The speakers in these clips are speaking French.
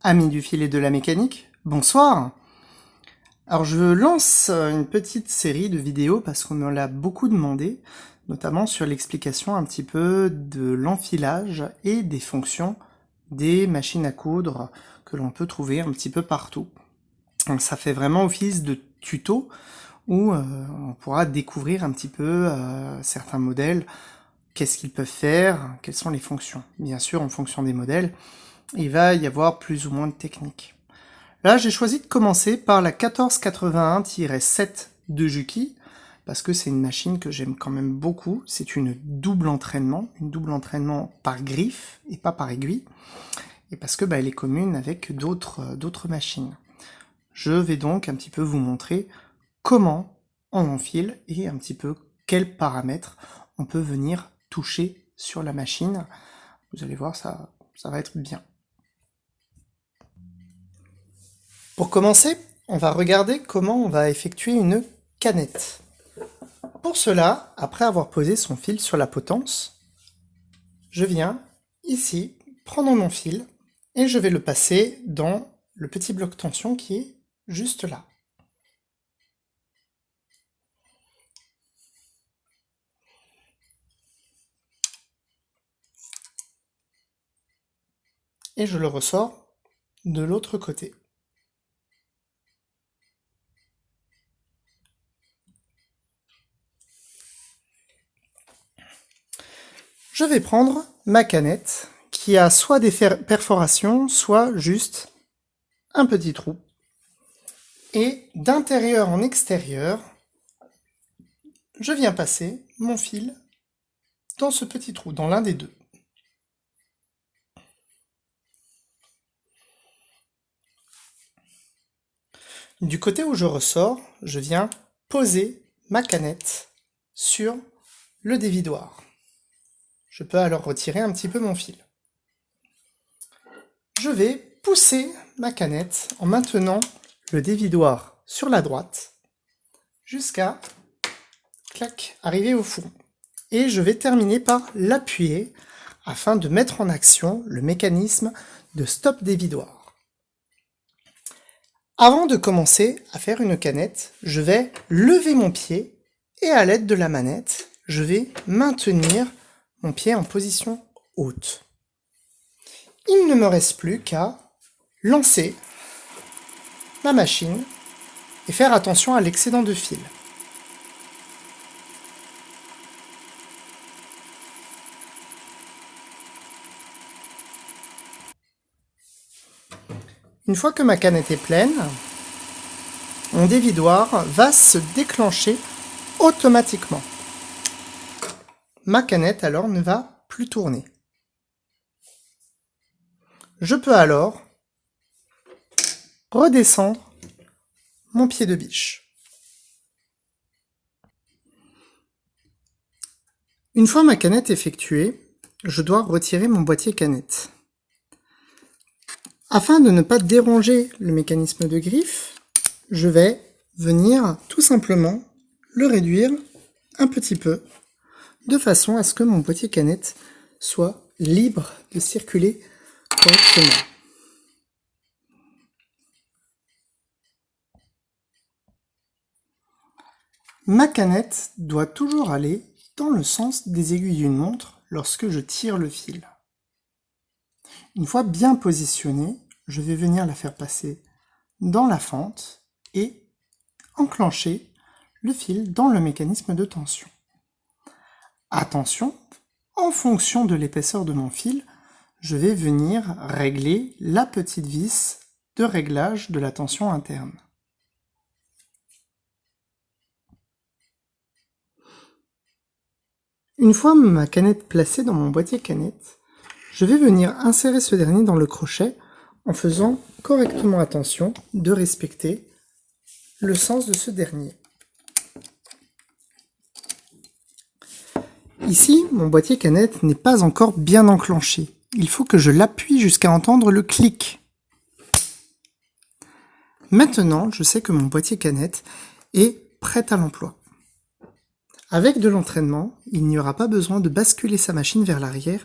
Amis du fil et de la mécanique, bonsoir. Alors je lance une petite série de vidéos parce qu'on me l'a beaucoup demandé, notamment sur l'explication un petit peu de l'enfilage et des fonctions des machines à coudre que l'on peut trouver un petit peu partout. Donc ça fait vraiment office de tuto où on pourra découvrir un petit peu certains modèles, qu'est-ce qu'ils peuvent faire, quelles sont les fonctions. Bien sûr, en fonction des modèles, il va y avoir plus ou moins de techniques. Là, j'ai choisi de commencer par la 1481-7 de Juki, parce que c'est une machine que j'aime quand même beaucoup. C'est une double entraînement par griffe et pas par aiguille, et parce que elle est commune avec d'autres machines. Je vais donc un petit peu vous montrer comment on enfile et un petit peu quels paramètres on peut venir toucher sur la machine. Vous allez voir, ça va être bien. Pour commencer, on va regarder comment on va effectuer une canette. Pour cela, après avoir posé son fil sur la potence, je viens ici prendre mon fil et je vais le passer dans le petit bloc tension qui est juste là. Et je le ressors de l'autre côté. Je vais prendre ma canette qui a soit des perforations, soit juste un petit trou. Et d'intérieur en extérieur, je viens passer mon fil dans ce petit trou, dans l'un des deux. Du côté où je ressors, je viens poser ma canette sur le dévidoir. Je peux alors retirer un petit peu mon fil. Je vais pousser ma canette en maintenant le dévidoir sur la droite jusqu'à arriver au fond. Et je vais terminer par l'appuyer afin de mettre en action le mécanisme de stop dévidoir. Avant de commencer à faire une canette, je vais lever mon pied et à l'aide de la manette, je vais maintenir mon pied en position haute. Il ne me reste plus qu'à lancer ma machine et faire attention à l'excédent de fil. Une fois que ma canette est pleine, mon dévidoir va se déclencher automatiquement. Ma canette alors ne va plus tourner. Je peux alors redescendre mon pied de biche. Une fois ma canette effectuée, je dois retirer mon boîtier canette. Afin de ne pas déranger le mécanisme de griffe, je vais venir tout simplement le réduire un petit peu, de façon à ce que mon boîtier canette soit libre de circuler correctement. Ma canette doit toujours aller dans le sens des aiguilles d'une montre lorsque je tire le fil. Une fois bien positionnée, je vais venir la faire passer dans la fente et enclencher le fil dans le mécanisme de tension. Attention, en fonction de l'épaisseur de mon fil, je vais venir régler la petite vis de réglage de la tension interne. Une fois ma canette placée dans mon boîtier canette, je vais venir insérer ce dernier dans le crochet en faisant correctement attention de respecter le sens de ce dernier. Ici, mon boîtier canette n'est pas encore bien enclenché. Il faut que je l'appuie jusqu'à entendre le clic. Maintenant, je sais que mon boîtier canette est prêt à l'emploi. Avec de l'entraînement, il n'y aura pas besoin de basculer sa machine vers l'arrière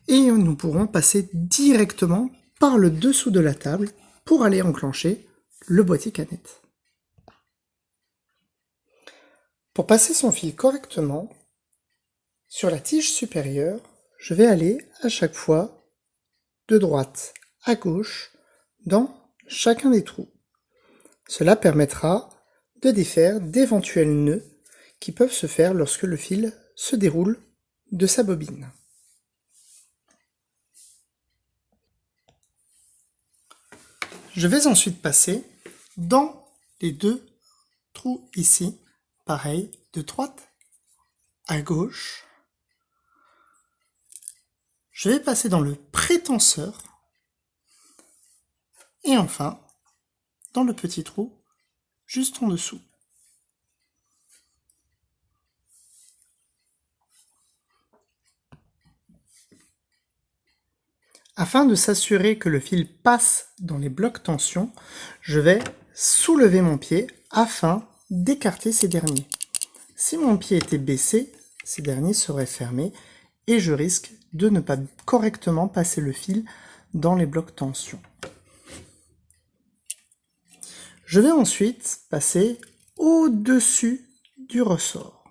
et nous pourrons passer directement par le dessous de la table pour aller enclencher le boîtier canette. Pour passer son fil correctement, sur la tige supérieure, je vais aller à chaque fois de droite à gauche dans chacun des trous. Cela permettra de défaire d'éventuels nœuds qui peuvent se faire lorsque le fil se déroule de sa bobine. Je vais ensuite passer dans les deux trous ici, pareil, de droite à gauche. Je vais passer dans le prétenseur et enfin dans le petit trou juste en dessous. Afin de s'assurer que le fil passe dans les blocs tension, je vais soulever mon pied afin d'écarter ces derniers. Si mon pied était baissé, ces derniers seraient fermés et je risque de ne pas correctement passer le fil dans les blocs tension. Je vais ensuite passer au-dessus du ressort.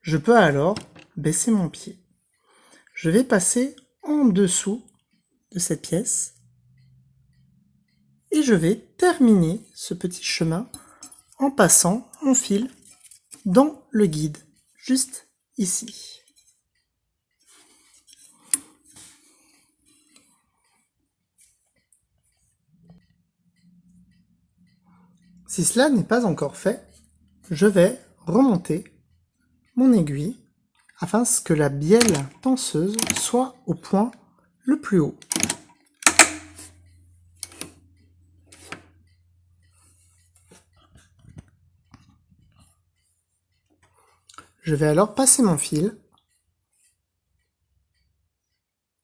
Je peux alors baisser mon pied. Je vais passer en dessous de cette pièce et je vais terminer ce petit chemin en passant mon fil dans le guide, juste ici. Si cela n'est pas encore fait, je vais remonter mon aiguille afin que la bielle tenseuse soit au point le plus haut. Je vais alors passer mon fil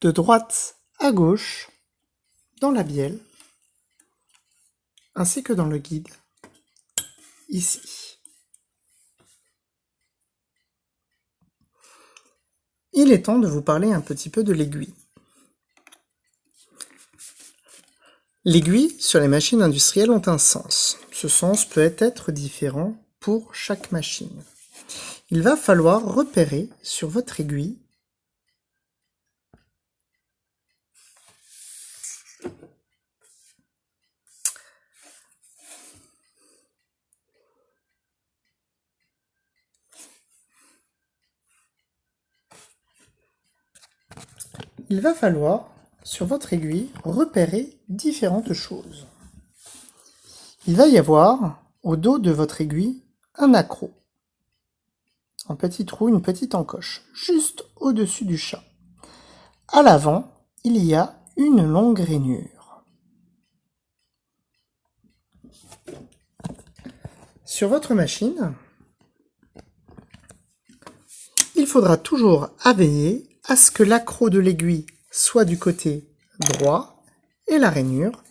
de droite à gauche dans la bielle ainsi que dans le guide ici. Il est temps de vous parler un petit peu de l'aiguille. L'aiguille sur les machines industrielles ont un sens. Ce sens peut être différent pour chaque machine. Il va falloir repérer sur votre aiguille repérer différentes choses. Il va y avoir au dos de votre aiguille un accroc, un petit trou, une petite encoche, juste au-dessus du chat. À l'avant, il y a une longue rainure. Sur votre machine, il faudra toujours veiller à ce que l'accroc de l'aiguille soit du côté droit et la rainure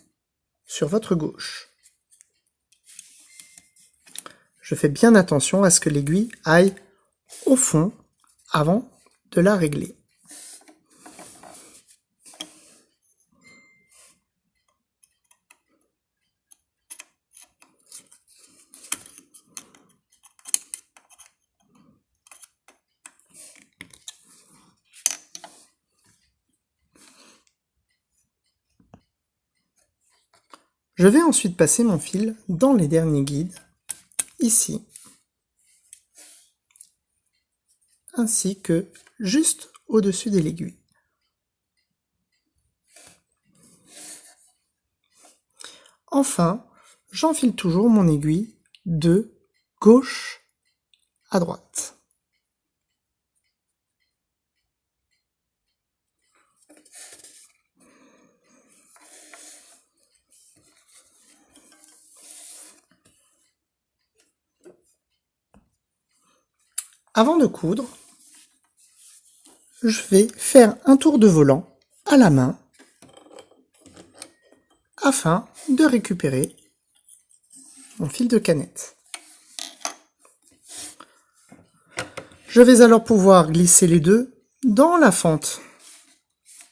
sur votre gauche. Je fais bien attention à ce que l'aiguille aille au fond avant de la régler. Je vais ensuite passer mon fil dans les derniers guides, ici, ainsi que juste au-dessus de l'aiguille. Enfin, j'enfile toujours mon aiguille de gauche à droite. Avant de coudre, je vais faire un tour de volant à la main afin de récupérer mon fil de canette. Je vais alors pouvoir glisser les deux dans la fente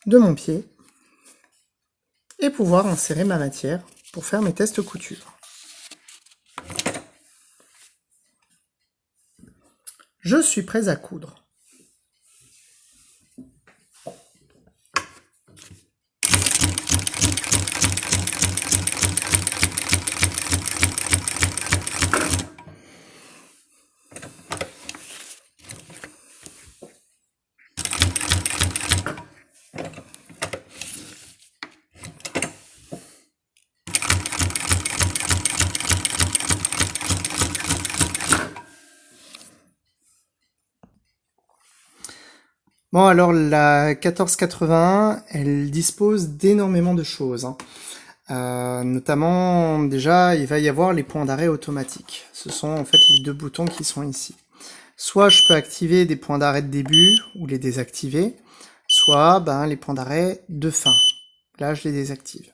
de mon pied et pouvoir insérer ma matière pour faire mes tests couture. Je suis prêt à coudre. Bon, alors la 1481, elle dispose d'énormément de choses, hein. Notamment, déjà, il va y avoir les points d'arrêt automatiques. Ce sont en fait les deux boutons qui sont ici. Soit je peux activer des points d'arrêt de début ou les désactiver, soit les points d'arrêt de fin. Là, je les désactive.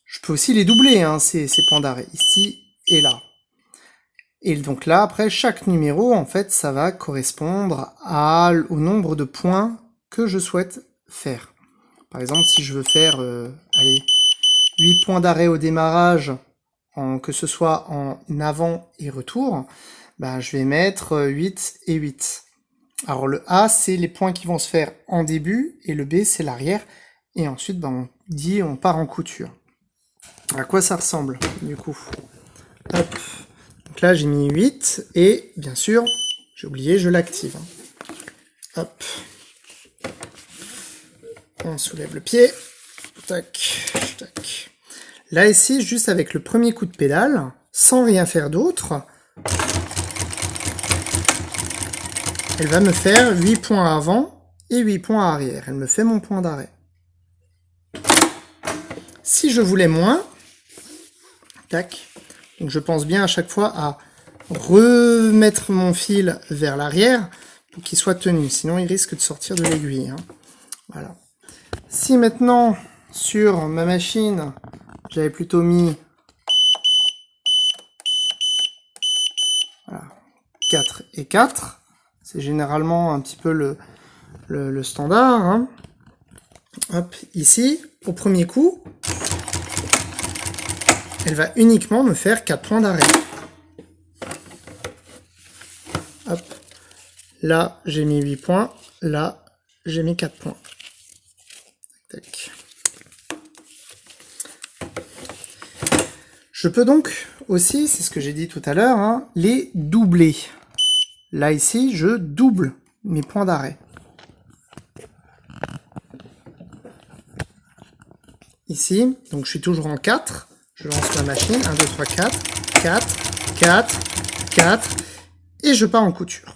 Je peux aussi les doubler, hein, ces points d'arrêt, ici et là. Et donc là, après, chaque numéro, en fait, ça va correspondre au nombre de points que je souhaite faire. Par exemple, si je veux faire, 8 points d'arrêt au démarrage, que ce soit en avant et retour, je vais mettre 8 et 8. Alors le A, c'est les points qui vont se faire en début, et le B, c'est l'arrière. Et ensuite, on part en couture. À quoi ça ressemble, du coup? Hop. Donc là, j'ai mis 8, et bien sûr, j'ai oublié, je l'active. Hop. On soulève le pied. Tac, tac. Là, ici, juste avec le premier coup de pédale, sans rien faire d'autre, elle va me faire 8 points avant et 8 points arrière. Elle me fait mon point d'arrêt. Si je voulais moins, tac, donc je pense bien à chaque fois à remettre mon fil vers l'arrière pour qu'il soit tenu, sinon il risque de sortir de l'aiguille, hein. Voilà. Si maintenant, sur ma machine, j'avais plutôt mis 4 et 4, c'est généralement un petit peu le standard, hein. Hop, ici, au premier coup, elle va uniquement me faire 4 points d'arrêt. Hop, là j'ai mis 8 points, là j'ai mis 4 points. Tac. Je peux donc aussi, c'est ce que j'ai dit tout à l'heure, hein, les doubler. Là ici, je double mes points d'arrêt. Ici, donc je suis toujours en 4, je lance ma machine, 1, 2, 3, 4, 4, 4, 4, et je pars en couture.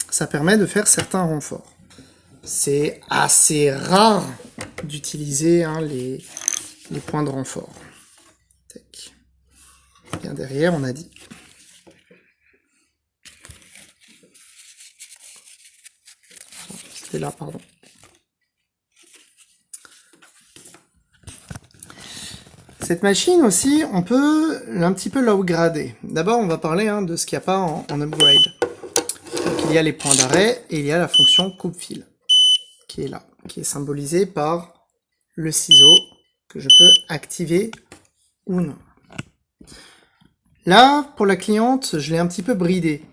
Ça permet de faire certains renforts. C'est assez rare d'utiliser, hein, les points de renfort. Tac. Bien derrière, on a dit. C'était là, pardon. Cette machine aussi, on peut un petit peu l'upgrader. D'abord, on va parler, hein, de ce qu'il n'y a pas en upgrade. Donc, il y a les points d'arrêt et il y a la fonction coupe-fil qui est là, qui est symbolisée par le ciseau que je peux activer ou non. Là, pour la cliente, je l'ai un petit peu bridée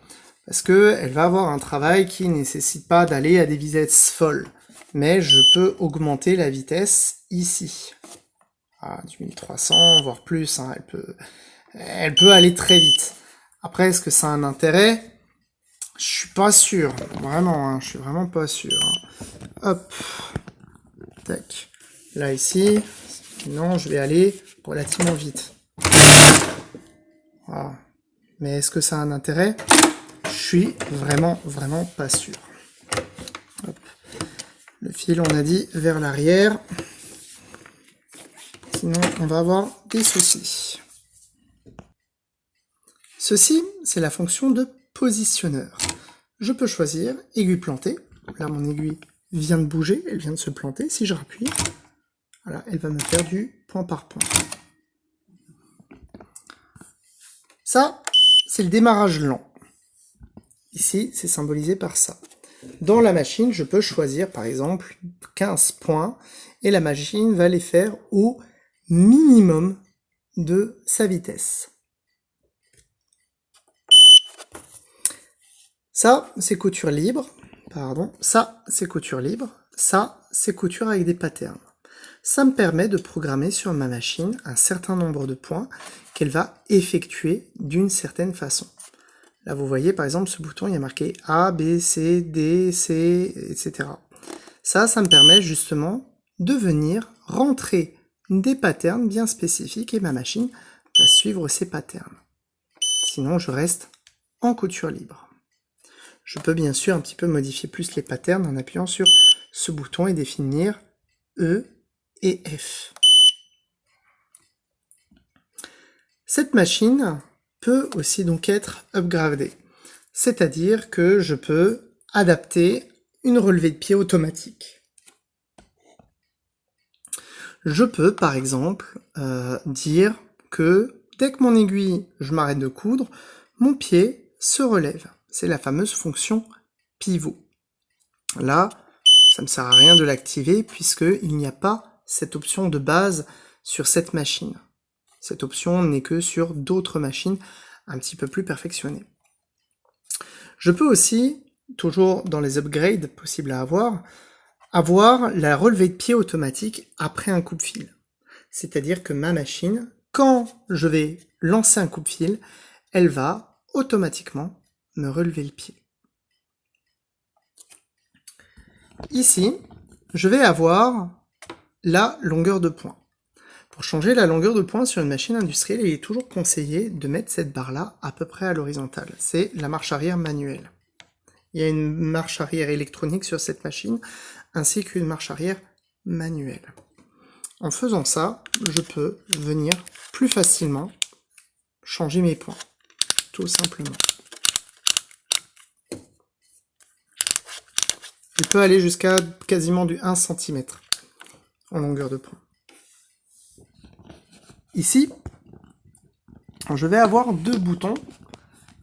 parce que elle va avoir un travail qui ne nécessite pas d'aller à des vitesses folles, mais je peux augmenter la vitesse ici. Du 1300, voire plus, hein, elle peut aller très vite. Après, est-ce que ça a un intérêt? Je suis pas sûr, vraiment, hein, je suis vraiment pas sûr, hein. Hop, tac. Là, ici, non, je vais aller relativement vite. Voilà. Mais est-ce que ça a un intérêt? Je suis vraiment pas sûr. Hop. Le fil, on a dit, vers l'arrière. Sinon, on va avoir des soucis. Ceci, c'est la fonction de positionneur. Je peux choisir aiguille plantée. Là, mon aiguille vient de bouger, elle vient de se planter. Si je rappuie, voilà, elle va me faire du point par point. Ça, c'est le démarrage lent. Ici, c'est symbolisé par ça. Dans la machine, je peux choisir par exemple 15 points et la machine va les faire au minimum de sa vitesse. Ça, c'est couture libre. Ça, c'est couture libre. Ça, c'est couture avec des patterns. Ça me permet de programmer sur ma machine un certain nombre de points qu'elle va effectuer d'une certaine façon. Là, vous voyez, par exemple, ce bouton, il y a marqué A, B, C, D, C, etc. Ça me permet justement de venir rentrer des patterns bien spécifiques et ma machine va suivre ces patterns. Sinon, je reste en couture libre. Je peux bien sûr un petit peu modifier plus les patterns en appuyant sur ce bouton et définir E et F. Cette machine peut aussi donc être upgradée, c'est-à-dire que je peux adapter une relevée de pied automatique. Je peux par exemple dire que dès que mon aiguille, je m'arrête de coudre, mon pied se relève. C'est la fameuse fonction pivot. Là, ça ne me sert à rien de l'activer puisqu'il n'y a pas cette option de base sur cette machine. Cette option n'est que sur d'autres machines un petit peu plus perfectionnées. Je peux aussi, toujours dans les upgrades possibles à avoir la relevée de pied automatique après un coupe-fil. C'est-à-dire que ma machine, quand je vais lancer un coupe-fil, elle va automatiquement me relever le pied. Ici, je vais avoir la longueur de pointe. Pour changer la longueur de pointe sur une machine industrielle, il est toujours conseillé de mettre cette barre-là à peu près à l'horizontale. C'est la marche arrière manuelle. Il y a une marche arrière électronique sur cette machine, ainsi qu'une marche arrière manuelle. En faisant ça, je peux venir plus facilement changer mes points, tout simplement. Je peux aller jusqu'à quasiment du 1 cm en longueur de point. Ici, je vais avoir deux boutons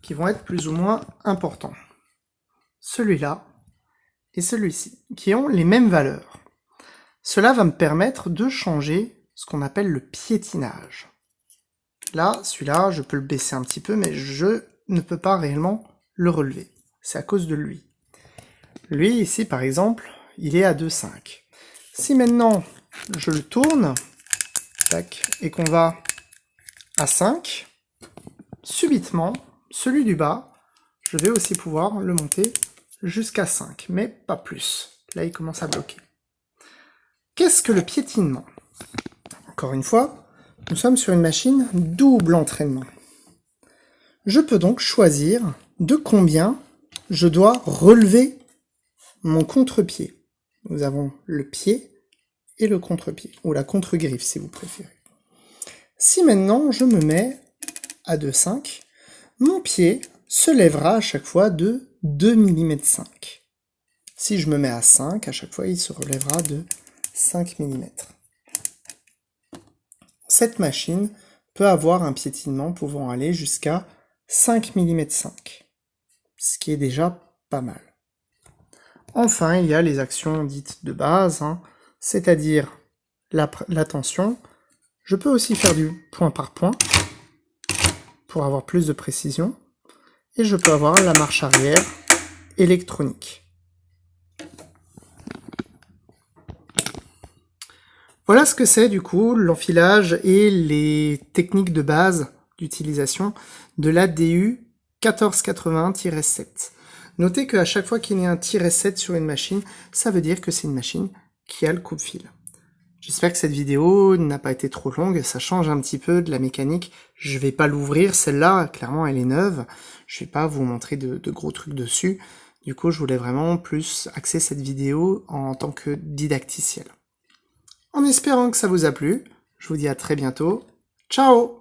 qui vont être plus ou moins importants. Celui-là et celui-ci, qui ont les mêmes valeurs. Cela va me permettre de changer ce qu'on appelle le piétinage. Là, celui-là, je peux le baisser un petit peu, mais je ne peux pas réellement le relever. C'est à cause de lui. Lui, ici, par exemple, il est à 2,5. Si maintenant, je le tourne, tac, et qu'on va à 5, subitement, celui du bas, je vais aussi pouvoir le monter jusqu'à 5, mais pas plus. Là, il commence à bloquer. Qu'est-ce que le piétinement? Encore une fois, nous sommes sur une machine double entraînement. Je peux donc choisir de combien je dois relever mon contre-pied. Nous avons le pied et le contre-pied, ou la contre-griffe si vous préférez. Si maintenant je me mets à 2,5, mon pied se lèvera à chaque fois de 2,5 mm. Si je me mets à 5, à chaque fois il se relèvera de 5 mm. Cette machine peut avoir un piétinement pouvant aller jusqu'à 5 mm 5, ce qui est déjà pas mal. Enfin, il y a les actions dites de base, c'est-à-dire la tension. Je peux aussi faire du point par point pour avoir plus de précision. Et je peux avoir la marche arrière électronique. Voilà ce que c'est du coup l'enfilage et les techniques de base d'utilisation de la DU 1480-7. Notez qu'à chaque fois qu'il y a un -7 sur une machine, ça veut dire que c'est une machine qui a le coupe-fil. J'espère que cette vidéo n'a pas été trop longue, ça change un petit peu de la mécanique. Je vais pas l'ouvrir, celle-là, clairement elle est neuve. Je vais pas vous montrer de gros trucs dessus. Du coup, je voulais vraiment plus axer cette vidéo en tant que didacticiel. En espérant que ça vous a plu, je vous dis à très bientôt. Ciao!